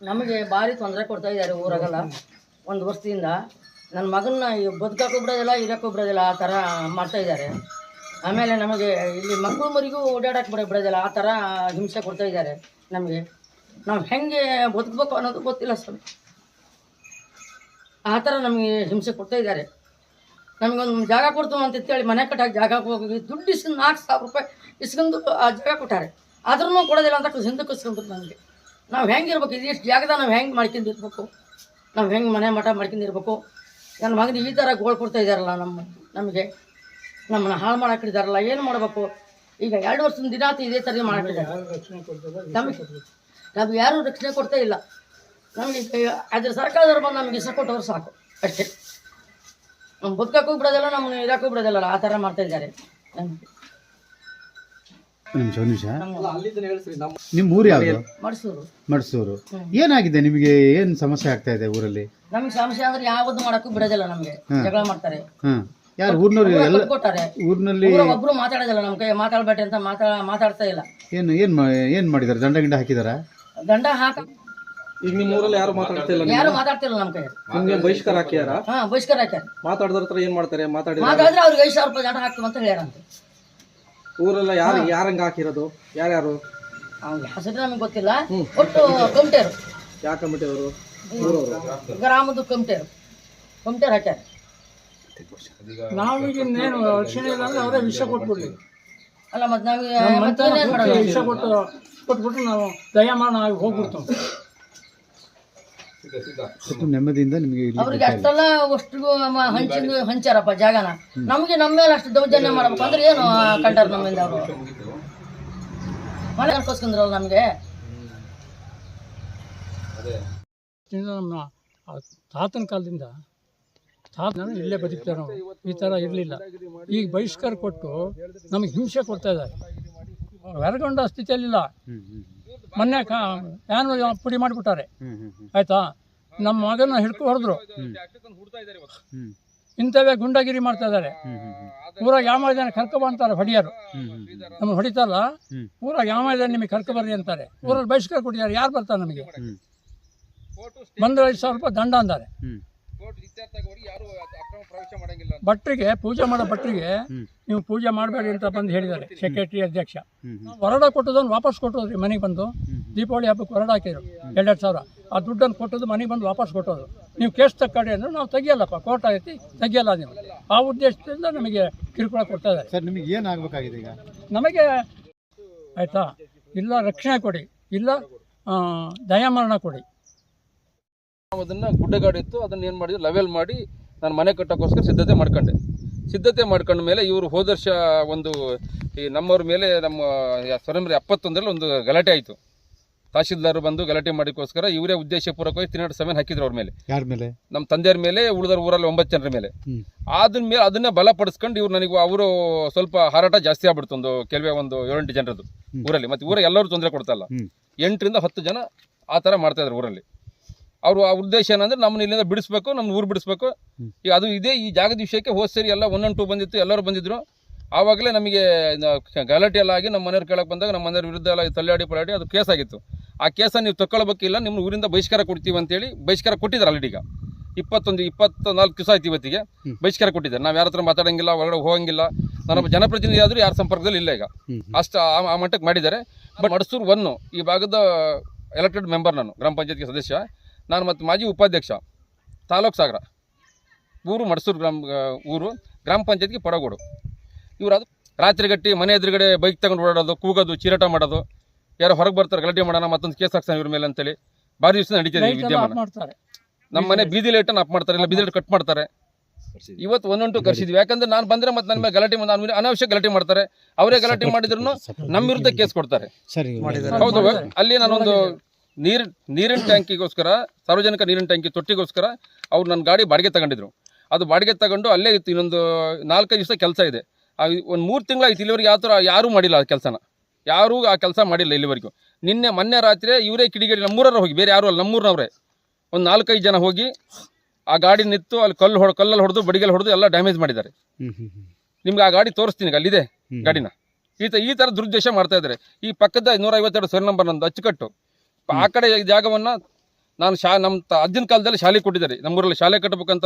ನಮಗೆ ಭಾರಿ ತೊಂದರೆ ಕೊಡ್ತಾ ಇದ್ದಾರೆ ಊರಾಗೆಲ್ಲ. ಒಂದು ವರ್ಷದಿಂದ ನನ್ನ ಮಗನ್ನ ಬದುಕಕ್ಕೂ ಬಿಡೋದಿಲ್ಲ, ಇರೋಕ್ಕೂ ಬಿಡೋದಿಲ್ಲ, ಆ ಥರ ಮಾಡ್ತಾ ಇದ್ದಾರೆ. ಆಮೇಲೆ ನಮಗೆ ಇಲ್ಲಿ ಮಕ್ಕಳು ಮರಿಗೂ ಓಡಾಡಕ್ಕೆ ಬಿಡೋದಿಲ್ಲ, ಆ ಥರ ಹಿಂಸೆ ಕೊಡ್ತಾ ಇದ್ದಾರೆ ನಮಗೆ. ನಾವು ಹೆಂಗೆ ಬದುಕಬೇಕು ಅನ್ನೋದು ಗೊತ್ತಿಲ್ಲ ಸ್ವಾಮಿ, ಆ ಥರ ನಮಗೆ ಹಿಂಸೆ ಕೊಡ್ತಾ ಇದ್ದಾರೆ. ನಮಗೊಂದು ಜಾಗ ಕೊಡ್ತು ಅಂತೇಳಿ ಮನೆ ಕಟ್ಟಾಗಿ ಜಾಗ ಹೋಗಿ ದುಡ್ಡು ಇಸ್ಕೊಂಡು 4,000 ರೂಪಾಯಿ ಇಸ್ಕೊಂಡು ಆ ಜಾಗ ಕೊಟ್ಟಾರೆ, ಆದ್ರೂ ಕೊಡೋದಿಲ್ಲ ಅಂತ ಹಿಂದಕ್ಕೆ ಇಸ್ಕೊಂಡ್ರು ನಮಗೆ. ನಾವು ಹೆಂಗಿರ್ಬೇಕು, ಇದಿಷ್ಟು ಜಾಗದಾಗ ನಾವು ಹೆಂಗೆ ಮಾಡ್ಕೊಂಡಿರ್ಬೇಕು, ನಾವು ಹೆಂಗೆ ಮನೆ ಮಠ ಮಾಡ್ಕೊಂಡಿರ್ಬೇಕು. ನನ್ನ ಮಗನಿಗೆ ಈ ಥರ ಗೋಳು ಕೊಡ್ತಾ ಇದ್ದಾರಲ್ಲ ನಮಗೆ ನಮ್ಮನ್ನು ಹಾಳು ಮಾಡಾಕಿದ್ದಾರಲ್ಲ, ಏನು ಮಾಡಬೇಕು ಈಗ? 2 ವರ್ಷದ ದಿನ ಆಯ್ತು ಇದೇ ಥರ ಮಾಡಿದ್ದಾರೆ. ನಮ್ಗೆ ಯಾರೂ ರಕ್ಷಣೆ ಕೊಡ್ತಾ ಇಲ್ಲ. ನಮಗೆ ಅದ್ರ ಸರ್ಕಾರದವ್ರು ಬಂದು ನಮಗೆ ಇಷ್ಟ ಕೊಟ್ಟವ್ರು ಸಾಕು ಅಷ್ಟೇ. ನಮ್ಮ ಬದುಕಕ್ಕೂ ಬಿಡೋದಿಲ್ಲ, ನಮ್ಮನ್ನು ಇರೋಕ್ಕೂ ಬಿಡೋದಿಲ್ಲ, ಆ ಥರ ಮಾಡ್ತಾ ಇದ್ದಾರೆ ನಮಗೆ. ನಿಮ್ಮ ಊರು ಯಾವುದು? ಮಡ್ಸೂರು. ಮಡ್ಸೂರು. ಏನಾಗಿದೆ ನಿಮಗೆ? ಏನ್ ಸಮಸ್ಯೆ ಆಗ್ತಾ ಇದೆ ಊರಲ್ಲಿ? ನಮಗೆ ಸಮಸ್ಯೆ ಅಂದ್ರೆ ಯಾವುದು ಮಾಡಕ್ಕೂ ಬಿಡೋದಿಲ್ಲ, ನಮಗೆ ಜಗಳ ಮಾಡ್ತಾರೆ. ಯಾರು ಊರ್ನವ್ರು ಎಲ್ಲ ಕೊಟ್ಟಾರೆ, ಊರಿನಲ್ಲಿ ಒಬ್ರು ಮಾತಾಡೋದಿಲ್ಲ, ನಮ್ಮ ಕೈ ಮಾತಾಡ್ಬೇಡಿ ಅಂತ ಮಾತಾಡ್ತಾ ಇಲ್ಲ. ಏನ್ ಮಾಡಿದಾರೆ? ದಂಡ ಗಿಂಡ ಹಾಕಿದಾರ? ದಂಡ ಹಾಕ ಈಗ ನಿಮ್ಮ ಊರಲ್ಲಿ ಯಾರು ಮಾತಾಡ್ತಿಲ್ಲ? ಯಾರು ಮಾತಾಡ್ತಿಲ್ಲ ನಮ್ಮ ಕೈ. ನಿಮ್ಗೆ ಬಹಿಷ್ಕಾರ ಹಾಕ್ಯಾರ? ಬಹಿಷ್ಕಾರ ಹಾಕ್ಯಾರ. ಮಾತಾಡಿದ್ರ ಹತ್ರ ಏನ್ ಮಾಡ್ತಾರೆ? ಮಾತಾಡಿದ್ರೆ ಅವ್ರಿಗೆ 5,000 ರೂಪಾಯಿ ದಂಡ ಹಾಕ್ತೀವಿ ಅಂತ ಹೇಳ್ಯಾರಂತೆ. ಊರೆಲ್ಲ ಯಾರಂಗ ಹಾಕಿರೋದು? ಯಾರ್ಯಾರು? ಅವ್ನ ಹೆಸರು ನಮಗೆ ಗೊತ್ತಿಲ್ಲ. ಒಟ್ಟು ಕಮಿಟಿಯರು. ಯಾವ ಕಮಿಟಿ ಅವರು? ಗ್ರಾಮದ ಕಮಿಟಿಯರು ಹಾಕ್ಯಾರ. ನಾವೀಗ ಇನ್ನೇನು ರಕ್ಷಣೆ ಇಲ್ಲ ಅಂದ್ರೆ ಅವರೇ ವಿಷ ಕೊಟ್ಬಿಡ್ಲಿ. ಅಲ್ಲ ಮತ್ತೆ ನಾವೀಗ ವಿಷ ಕೊಟ್ಬಿಟ್ಟು ನಾವು ದಯಾಮಾನ ಆಗಿ ಹೋಗ್ಬಿಡ್ತೇವೆ. ನೆಮ್ಮದಿಯಿಂದ ನಿಮಗೆ ಅವ್ರಿಗೆ ಅಷ್ಟೆಲ್ಲ ಅಷ್ಟಿಗೂ ಹಂಚಾರಪ್ಪ ಜಾಗನ. ನಮಗೆ ನಮ್ಮ ಮೇಲೆ ಅಷ್ಟು ದೌರ್ಜನ್ಯ ಮಾಡ್ಬೇಕು ಅಂದ್ರೆ ಏನು ಕಂಡಾರ ನಮ್ಮಿಂದ? ಅವರು ಮನೆ ಅನ್ಕೋಸ್ಕೊಂಡ್ರಲ್ಲ ನಮಗೆ. ನಮ್ಮ ತಾತನ ಕಾಲದಿಂದ ಇಲ್ಲೇ ಬದುಕ್ತಾರೆ ನಾವು. ಈ ಥರ ಇರಲಿಲ್ಲ. ಈಗ ಬಹಿಷ್ಕಾರ ಕೊಟ್ಟು ನಮಗೆ ಹಿಂಸೆ ಕೊಡ್ತಾ ಇದ್ದಾರೆ. ಹೊರಗೊಂಡ ಸ್ಥಿತಿಯಲ್ಲಿಲ್ಲ. ಮೊನ್ನೆ ಫ್ಯಾನ್ ಪುಡಿ ಮಾಡಿಬಿಟ್ಟಾರೆ, ಆಯ್ತಾ? ನಮ್ಮ ಮಗನ ಹೊಡೆದ್ರು. ಇಂಥವೇ ಗುಂಡಾಗಿರಿ ಮಾಡ್ತಾ ಇದ್ದಾರೆ. ಊರಾಗ ಯಾವ ಜನ ಕರ್ಕೊಬ ಅಂತಾರೆ ಹೊಡಿಯಾರು. ನಮ್ಮನ್ನು ಹೊಡಿತಾರಲ್ಲ, ಊರಾಗ ಯಾವ ಜನ ನಿಮಗೆ ಕರ್ಕೊಬರ್ರಿ ಅಂತಾರೆ. ಊರಲ್ಲಿ ಬಹಿಷ್ಕಾರ ಕೊಟ್ಟಿದ್ದಾರೆ. ಯಾರು ಬರ್ತಾರೆ ನಮಗೆ? ಬಂದ್ರೆ 5,000 ರೂಪಾಯಿ ದಂಡ ಅಂತಾರೆ. ಭಟ್ರಿಗೆ ಪೂಜೆ ಮಾಡೋ ಭಟ್ರಿಗೆ ನೀವು ಪೂಜೆ ಮಾಡಬೇಡಿ ಅಂತ ಬಂದು ಹೇಳಿದ್ದಾರೆ ಸೆಕ್ರೆಟರಿ ಅಧ್ಯಕ್ಷ. ಹೊರಡ ಕೊಟ್ಟದನ್ನು ವಾಪಸ್ ಕೊಟ್ಟೋದ್ರಿ ಮನೆಗೆ ಬಂದು. ದೀಪಾವಳಿ ಹಬ್ಬಕ್ಕೆ ಹೊರಡ ಹಾಕಿದ್ರು 2,000. ಆ ದುಡ್ಡನ್ನು ಕೊಟ್ಟದ್ದು ಮನೆಗೆ ಬಂದು ವಾಪಸ್ ಕೊಟ್ಟೋದು. ನೀವು ಕೇಸ್ ತಕ್ಕಡಿ ಅಂದ್ರೆ ನಾವು ತೆಗಿಯಲ್ಲಪ್ಪ, ಕೋರ್ಟ್ ಆಗೈತಿ, ತೆಗಿಯಲ್ಲ ನೀವು. ಆ ಉದ್ದೇಶದಿಂದ ನಮಗೆ ಕಿರುಕುಳ ಕೊಡ್ತಾ ಇದ್ದಾರೆ. ಸರ್, ನಿಮಗೆ ಏನಾಗಬೇಕಾಗಿದೆ ಈಗ? ನಮಗೆ ಆಯಿತಾ, ಇಲ್ಲ ರಕ್ಷಣೆ ಕೊಡಿ, ಇಲ್ಲ ದಯಾಮರಣ ಕೊಡಿ. ಅದನ್ನು ಗುಡ್ಡಗಾಡು ಇತ್ತು, ಅದನ್ನು ಏನು ಮಾಡಿದ್ರು ಲೆವೆಲ್ ಮಾಡಿ ನಾನು ಮನೆ ಕಟ್ಟೋಕ್ಕೋಸ್ಕರ ಸಿದ್ಧತೆ ಮಾಡ್ಕೊಂಡ ಮೇಲೆ ಇವರು ಹೋದ ವರ್ಷ ಒಂದು ಈ ನಮ್ಮವ್ರ ಮೇಲೆ ನಮ್ಮ 71ರಲ್ಲಿ ಒಂದು ಗಲಾಟೆ ಆಯಿತು. ತಹಶೀಲ್ದಾರ್ ಬಂದು ಗಲಾಟೆ ಮಾಡೋಕ್ಕೋಸ್ಕರ ಇವರೇ ಉದ್ದೇಶಪೂರ್ವಕವಾಗಿ 307 ಹಾಕಿದ್ರು ಅವ್ರ ಮೇಲೆ. ಯಾರ ಮೇಲೆ? ನಮ್ಮ ತಂದೆಯವ್ರ ಮೇಲೆ, ಉಳಿದವ್ರ ಊರಲ್ಲಿ 9 ಜನರ ಮೇಲೆ. ಅದನ್ನೇ ಬಲಪಡಿಸ್ಕೊಂಡು ಇವ್ರು ನನಗೆ ಅವರು ಸ್ವಲ್ಪ ಹಾರಾಟ ಜಾಸ್ತಿ ಆಗ್ಬಿಡ್ತು. ಒಂದು 7-8 ಜನರದ್ದು ಊರಲ್ಲಿ. ಮತ್ತು ಊರಾಗ ಎಲ್ಲರೂ ತೊಂದರೆ ಕೊಡ್ತಾಯಿಲ್ಲ, 8ರಿಂದ 10 ಜನ ಆ ಥರ ಮಾಡ್ತಾಯಿದ್ರು ಊರಲ್ಲಿ. ಅವರು ಆ ಉದ್ದೇಶ ಏನಂದ್ರೆ ನಮ್ಮನ್ನ ಇಲ್ಲಿಂದ ಬಿಡಿಸ್ಬೇಕು, ನಮ್ಮ ಊರು ಬಿಡಿಸ್ಬೇಕು. ಈಗ ಅದು ಇದೇ ಈ ಜಾಗದ ವಿಷಯಕ್ಕೆ ಹೋದ ಸರಿ ಎಲ್ಲ 1 and 2 ಬಂದಿತ್ತು, ಎಲ್ಲರೂ ಬಂದಿದ್ರು. ಆವಾಗಲೇ ನಮಗೆ ಗಲಾಟೆ ಎಲ್ಲ ಆಗಿ ನಮ್ಮ ಮನೆಯವ್ರು ಕೇಳಕ್ಕೆ ಬಂದಾಗ ನಮ್ಮ ಮನೆಯವ್ರ ವಿರುದ್ಧ ಎಲ್ಲ ತಳ್ಳಾಡಿ ಅದು ಕೇಸ್ ಆಗಿತ್ತು. ಆ ಕೇಸನ್ನು ನೀವು ತಗೊಳ್ಬೇಕಿಲ್ಲ, ನಿಮ್ಮ ಊರಿಂದ ಬಹಿಷ್ಕಾರ ಕೊಡ್ತೀವಿ ಅಂತೇಳಿ ಬಹಿಷ್ಕಾರ ಕೊಟ್ಟಿದ್ದಾರೆ. ಆಲ್ರೆಡಿ ಈಗ 24 ದಿವಸ ಆಯ್ತು ಇವತ್ತಿಗೆ ಬಹಿಷ್ಕಾರ ಕೊಟ್ಟಿದ್ದಾರೆ. ನಾವು ಯಾರ ಹತ್ರ ಮಾತಾಡೋಂಗಿಲ್ಲ, ಹೊರಗಡೆ ಹೋಗಂಗಿಲ್ಲ. ನಮ್ಮ ಜನಪ್ರತಿನಿಧಿ ಆದರೂ ಯಾರ ಸಂಪರ್ಕದಲ್ಲಿ ಇಲ್ಲ ಈಗ. ಅಷ್ಟು ಆ ಮಟ್ಟಕ್ಕೆ ಮಾಡಿದ್ದಾರೆ. ಬಟ್ ಮಡ್ಸೂರು 1 ಈ ಭಾಗದ ಎಲೆಕ್ಟೆಡ್ ಮೆಂಬರ್, ನಾನು ಗ್ರಾಮ ಪಂಚಾಯತ್ಗೆ ಸದಸ್ಯ, ನಾನು ಮತ್ತು ಮಾಜಿ ಉಪಾಧ್ಯಕ್ಷ, ತಾಲೂಕು ಸಾಗರ, ಊರು ಮಡ್ಸೂರು ಗ್ರಾಮ ಪಂಚಾಯತ್ಗೆ ಪಡಗೋಡು. ಇವರು ಅದು ರಾತ್ರಿಗಟ್ಟಿ ಮನೆ ಎದುರುಗಡೆ ಬೈಕ್ ತಗೊಂಡು ಓಡಾಡೋದು, ಕೂಗೋದು, ಚೀರಾಟ ಮಾಡೋದು, ಯಾರೋ ಹೊರಗೆ ಬರ್ತಾರೆ ಗಲಾಟೆ ಮಾಡೋಣ, ಮತ್ತೊಂದು ಕೇಸ್ ಹಾಕ್ತಾನೆ ಇವ್ರ ಮೇಲೆ ಅಂತೇಳಿ ಭಾರಿ ದಿವಸ ನಡೀತಿದೆ ಈ ವಿದ್ಯಮಾನ. ನಮ್ಮ ಮನೆ ಬೀದಿ ಲೈಟನ್ನು ಆಫ್ ಮಾಡ್ತಾರೆ, ಇಲ್ಲ ಬೀದಿ ಲೈಟ್ ಕಟ್ ಮಾಡ್ತಾರೆ. ಇವತ್ತು 1 and 2 ಕರ್ಸಿದ್ವಿ. ಯಾಕಂದ್ರೆ ನಾನು ಬಂದರೆ ಮತ್ತೆ ನನ್ನ ಮೇಲೆ ಗಲಾಟೆ ಅನಾವಶ್ಯಕ ಗಲಾಟೆ ಮಾಡ್ತಾರೆ. ಅವರೇ ಗಲಾಟೆ ಮಾಡಿದ್ರು ನಮ್ಮ ವಿರುದ್ಧ ಕೇಸ್ ಕೊಡ್ತಾರೆ. ಹೌದು, ಅಲ್ಲಿ ನಾನೊಂದು ನೀರಿನ ಟ್ಯಾಂಕಿಗೋಸ್ಕರ, ಸಾರ್ವಜನಿಕ ನೀರಿನ ಟ್ಯಾಂಕಿ ತೊಟ್ಟಿಗೋಸ್ಕರ ಅವ್ರು ನನ್ನ ಗಾಡಿ ಬಾಡಿಗೆ ತಗೊಂಡಿದ್ರು. ಅದು ಬಾಡಿಗೆ ತಗೊಂಡು ಅಲ್ಲೇ ಇತ್ತು. ಇನ್ನೊಂದು 4-5 ದಿವಸ ಕೆಲಸ ಇದೆ. ಒಂದು 3 ತಿಂಗಳಾಗಿತ್ತು. ಇಲ್ಲಿವರೆಗೆ ಯಾರೂ ಮಾಡಿಲ್ಲ ಆ ಕೆಲಸನ. ಯಾರೂ ಆ ಕೆಲಸ ಮಾಡಿಲ್ಲ ಇಲ್ಲಿವರೆಗೂ. ಮೊನ್ನೆ ರಾತ್ರಿ ಇವರೇ ಕಿಡಿಗೇಡಿ ನಮ್ಮೂರವ್ರು ಹೋಗಿ, ಬೇರೆ ಯಾರೂ ಅಲ್ಲ, ನಮ್ಮೂರಿನವರೇ ಒಂದು 4-5 ಜನ ಹೋಗಿ ಆ ಗಾಡಿ ನಿಂತು ಅಲ್ಲಿ ಕಲ್ಲಲ್ಲಿ ಹೊಡೆದು, ಬಡಿಗೆಲ್ಲಿ ಹೊಡೆದು ಎಲ್ಲ ಡ್ಯಾಮೇಜ್ ಮಾಡಿದ್ದಾರೆ. ನಿಮ್ಗೆ ಆ ಗಾಡಿ ತೋರಿಸ್ತೀನಿ, ಅಲ್ಲಿದೆ ಗಾಡಿನ. ಈ ಥರ ದುರುದ್ದೇಶ ಮಾಡ್ತಾ ಇದ್ದಾರೆ. ಈ ಪಕ್ಕದ 152 ಸರಿ ನಂಬರ್ ನಂದು ಅಚ್ಚುಕಟ್ಟು ಆ ಕಡೆ ಈ ಜಾಗವನ್ನ ನಾನು ನಮ್ಮ ಅಜ್ಜನ ಕಾಲದಲ್ಲಿ ಶಾಲೆ ಕೊಟ್ಟಿದ್ದಾರೆ. ನಮ್ಮೂರಲ್ಲಿ ಶಾಲೆ ಕಟ್ಟಬೇಕಂತ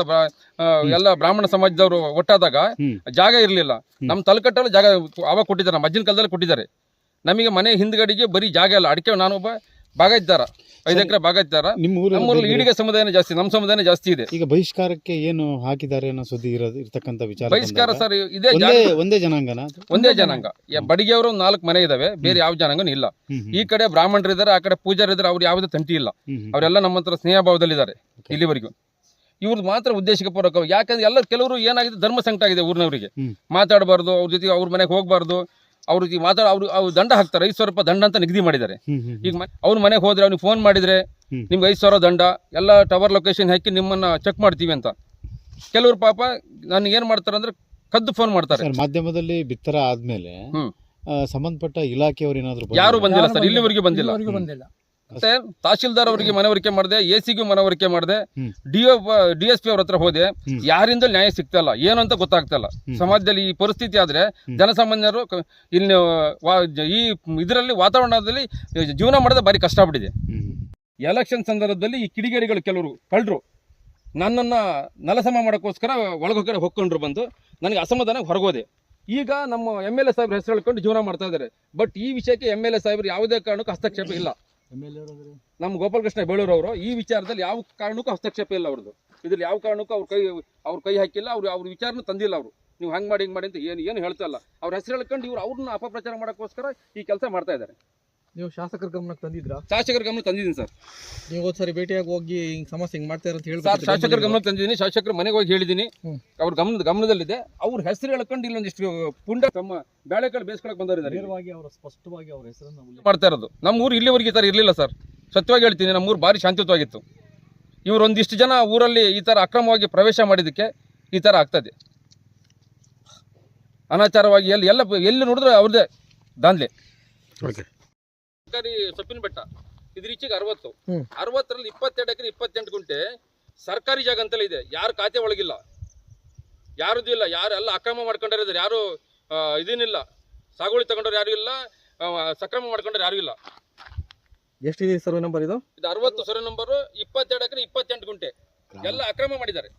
ಎಲ್ಲ ಬ್ರಾಹ್ಮಣ ಸಮಾಜದವರು ಒಟ್ಟಾದಾಗ ಜಾಗ ಇರಲಿಲ್ಲ. ನಮ್ಮ ತಲಕಟ್ಟಲು ಜಾಗ ಅವಾಗ ಕೊಟ್ಟಿದ್ದಾರೆ, ನಮ್ಮ ಅಜ್ಜನ ಕಾಲದಲ್ಲಿ ಕೊಟ್ಟಿದ್ದಾರೆ. ನಮಗೆ ಮನೆ ಹಿಂದ್ಗಡೆಗೆ ಬರೀ ಜಾಗ ಇಲ್ಲ. ಅಡಿಕೆ ನಾನೊಬ್ಬ ಭಾಗದ್ದಾರ, 5 ಎಕರೆ ಭಾಗದ್ದಾರ. ನಮ್ಮೂರಲ್ಲಿ ಈಡಿಗೆ ಸಮುದಾಯನೇ ಜಾಸ್ತಿ, ನಮ್ಮ ಸಮುದಾಯನೇ ಜಾಸ್ತಿ ಇದೆ. ಈಗ ಬಹಿಷ್ಕಾರಕ್ಕೆ ಏನು ಹಾಕಿದ್ದಾರೆ ಅನ್ನೋ ಸುದ್ದಿ ಇರ್ತಕ್ಕಂಥ ವಿಚಾರ ಬಹಿಷ್ಕಾರ ಸರ್ ಇದೆ. ಒಂದೇ ಜನಾಂಗನ, ಒಂದೇ ಜನಾಂಗ. ಬಡಿಗೆಯವರು 4 ಮನೆ ಇದಾವೆ, ಬೇರೆ ಯಾವ ಜನಾಂಗನೂ ಇಲ್ಲ. ಈ ಕಡೆ ಬ್ರಾಹ್ಮಣರು ಇದ್ದಾರೆ, ಆ ಕಡೆ ಪೂಜಾರಿ ಇದ್ದಾರೆ. ಅವ್ರು ಯಾವುದೇ ತಂಟಿ ಇಲ್ಲ, ಅವರೆಲ್ಲ ನಮ್ಮ ಹತ್ರ ಸ್ನೇಹ ಭಾವದಲ್ಲಿದ್ದಾರೆ ಇಲ್ಲಿವರೆಗೂ. ಇವ್ರದ್ದು ಮಾತ್ರ ಉದ್ದೇಶಕ್ಕೆ ಪೂರಕ. ಯಾಕಂದ್ರೆ ಎಲ್ಲ ಕೆಲವರು ಏನಾಗಿದೆ, ಧರ್ಮ ಸಂಕಟ ಆಗಿದೆ ಊರಿನವರಿಗೆ. ಮಾತಾಡಬಾರ್ದು, ಅವ್ರ ಜೊತೆಗೆ ಅವ್ರ ಮನೆಗೆ ಹೋಗಬಾರ್ದು, ಅವ್ರ ಜೊತೆ ಅವ್ರು ದಂಡ ಹಾಕ್ತಾರೆ. 5,000 ರೂಪಾಯಿ ದಂಡ ಅಂತ ನಿಗದಿ ಮಾಡಿದ್ದಾರೆ. ಈಗ ಅವ್ರ ಮನೆಗೆ ಹೋದ್ರೆ ಅವ್ನಿಗೆ ಫೋನ್ ಮಾಡಿದ್ರೆ ನಿಮ್ಗೆ 5,000 ದಂಡ, ಎಲ್ಲ ಟವರ್ ಲೊಕೇಶನ್ ಹಾಕಿ ನಿಮ್ಮನ್ನ ಚೆಕ್ ಮಾಡ್ತೀವಿ ಅಂತ. ಕೆಲವರು ಪಾಪ ನನಗೆ ಏನ್ ಮಾಡ್ತಾರೆ ಅಂದ್ರೆ ಕದ್ದು ಫೋನ್ ಮಾಡ್ತಾರೆ. ಮಾಧ್ಯಮದಲ್ಲಿ ಬಿತ್ತರ ಆದ್ಮೇಲೆ ಸಂಬಂಧಪಟ್ಟ ಇಲಾಖೆಯವರು ಏನಾದ್ರು ಯಾರು ಬಂದಿಲ್ಲ ಸರ್, ಇಲ್ಲಿವರೆಗೂ ಬಂದಿಲ್ಲ. ಬಂದಿಲ್ಲ. ಮತ್ತೆ ತಹಶೀಲ್ದಾರ್ ಅವರಿಗೆ ಮನವರಿಕೆ ಮಾಡಿದೆ, ಎಸಿಗೂ ಮನವರಿಕೆ ಮಾಡಿದೆ, DSP ಅವ್ರ ಹತ್ರ ಹೋದೆ. ಯಾರಿಂದ ನ್ಯಾಯ ಸಿಗ್ತಾ ಇಲ್ಲ, ಏನು ಅಂತ ಗೊತ್ತಾಗ್ತಾ ಇಲ್ಲ. ಸಮಾಜದಲ್ಲಿ ಈ ಪರಿಸ್ಥಿತಿ ಆದ್ರೆ ಜನಸಾಮಾನ್ಯರು ಇಲ್ಲಿ ಈ ಇದರಲ್ಲಿ ವಾತಾವರಣದಲ್ಲಿ ಜೀವನ ಮಾಡೋದು ಭಾರಿ ಕಷ್ಟ ಆಗ್ಬಿಟ್ಟಿದೆ. ಎಲೆಕ್ಷನ್ ಸಂದರ್ಭದಲ್ಲಿ ಈ ಕಿಡಿಗೇಡಿಗಳು ಕೆಲವರು ಕಳ್ಳರು ನನ್ನನ್ನ ನಲಸಮ ಮಾಡೋಕ್ಕೋಸ್ಕರ ಒಳಗೊಳಗಡೆ ಹೊಕ್ಕೊಂಡ್ರು, ಬಂದು ನನಗೆ ಅಸಮಾಧಾನ ಹೊರಗೋದೆ. ಈಗ ನಮ್ಮ MLA ಸಾಹೇಬ್ರ ಹೆಸರು ಹೇಳ್ಕೊಂಡು ಜೀವನ ಮಾಡ್ತಾ ಇದ್ದಾರೆ. ಬಟ್ ಈ ವಿಷಯಕ್ಕೆ MLA ಸಾಹೇಬ್ರು ಯಾವುದೇ ಕಾರಣಕ್ಕೂ ಹಸ್ತಕ್ಷೇಪ ಇಲ್ಲ. ನಮ್ಮ ಗೋಪಾಲಕೃಷ್ಣ ಬೇಳೂರು ಅವರು ಈ ವಿಚಾರದಲ್ಲಿ ಯಾವ ಕಾರಣಕ್ಕೂ ಹಸ್ತಕ್ಷೇಪ ಇಲ್ಲ. ಅವ್ರದ್ದು ಇದ್ರಲ್ಲಿ ಯಾವ ಕಾರಣಕ್ಕೂ ಅವ್ರ ಕೈ ಹಾಕಿಲ್ಲ. ಅವ್ರ ವಿಚಾರನೂ ತಂದಿಲ್ಲ. ಅವರು ನೀವು ಹಂಗೆ ಮಾಡಿ ಹಿಂಗೆ ಮಾಡಿ ಅಂತ ಏನು ಹೇಳ್ತಾ ಇಲ್ಲ. ಅವ್ರ ಹೆಸರು ಹೇಳ್ಕೊಂಡು ಇವ್ರು ಅವ್ರನ್ನ ಅಪಪ್ರಚಾರ ಮಾಡೋಕ್ಕೋಸ್ಕರ ಈ ಕೆಲಸ ಮಾಡ್ತಾ ಇದ್ದಾರೆ. ನೀವು ಶಾಸಕರ ಗಮನಕ್ಕೆ ತಂದಿದ್ರಾ? ಶಾಸಕರ ಗಮನ ತಂದಿದ್ದೀನಿ ಸರ್. ನೀವು ಒಂದ್ಸರಿ ಭೇಟಿಯಾಗಿ ಹೋಗಿ ಹಿಂಗ್ ಸಮಸ್ಯೆ ಹಿಂಗ್ ಮಾಡ್ತಾರೆ ಅಂತ ಹೇಳಿ ಸರ್, ಶಾಸಕರ ಗಮನಕ್ಕೆ ತಂದಿದ್ದೀನಿ. ಶಾಸಕರ ಮನೆಗೆ ಹೋಗಿ ಹೇಳಿದ್ದೀನಿ. ಅವ್ರ ಗಮನದಲ್ಲಿದೆ. ಅವ್ರ ಹೆಸರು ಹೇಳ್ಕೊಂಡು ಇಲ್ಲೊಂದಿಷ್ಟು ಪುಂಡ ತಮ್ಮ ಬೇಳೆಕಾಳು ಬೇಯಿಸ್ಕೊಳಕ್ ಬಂದವರಿದ್ದಾರೆ. ಸ್ಪಷ್ಟವಾಗಿ ಅವ್ರ ಹೆಸರನ್ನು ಮಾಡ್ತಾ ಇರೋದು. ನಮ್ಮ ಊರು ಇಲ್ಲಿವರೆಗೆ ಈ ಥರ ಇರಲಿಲ್ಲ ಸರ್. ಸತ್ಯವಾಗಿ ಹೇಳ್ತೀನಿ, ನಮ್ಮ ಊರು ಭಾರಿ ಶಾಂತಿಯುತವಾಗಿತ್ತು. ಇವರು ಒಂದಿಷ್ಟು ಜನ ಊರಲ್ಲಿ ಈ ಥರ ಅಕ್ರಮವಾಗಿ ಪ್ರವೇಶ ಮಾಡಿದ್ದಕ್ಕೆ ಈ ಥರ ಆಗ್ತದೆ. ಅನಾಚಾರವಾಗಿ ಎಲ್ಲಿ ನೋಡಿದ್ರೆ ಅವ್ರದ್ದೇ ದಾಂಧಲೆ. ಸರ್ಕಾರಿ ಸೊಪ್ಪಿನ ಬೆಟ್ಟ ಇದ್ರ ಈಚೆಗೆ 60 60ರಲ್ಲಿ 22 ಎಕರೆ 28 ಗುಂಟೆ ಸರ್ಕಾರಿ ಜಾಗ ಅಂತಲೇ ಇದೆ. ಯಾರು ಖಾತೆ ಒಳಗಿಲ್ಲ, ಯಾರದ್ದು ಇಲ್ಲ. ಯಾರೆಲ್ಲ ಅಕ್ರಮ ಮಾಡ್ಕೊಂಡಿದ್ದಾರೆ, ಯಾರು ಇದೇನಿಲ್ಲ, ಸಾಗುವಳಿ ತಗೊಂಡ್ರು ಯಾರು ಇಲ್ಲ, ಸಕ್ರಮ ಮಾಡ್ಕೊಂಡ್ರೆ ಯಾರು ಇಲ್ಲ. ಎಷ್ಟಿದೆ ಸರ್ವೆ ನಂಬರ್ ಇದು? 60 ಸರ್ವೆ ನಂಬರು, 22 ಎಕರೆ 28 ಗುಂಟೆ ಎಲ್ಲ ಅಕ್ರಮ ಮಾಡಿದ್ದಾರೆ.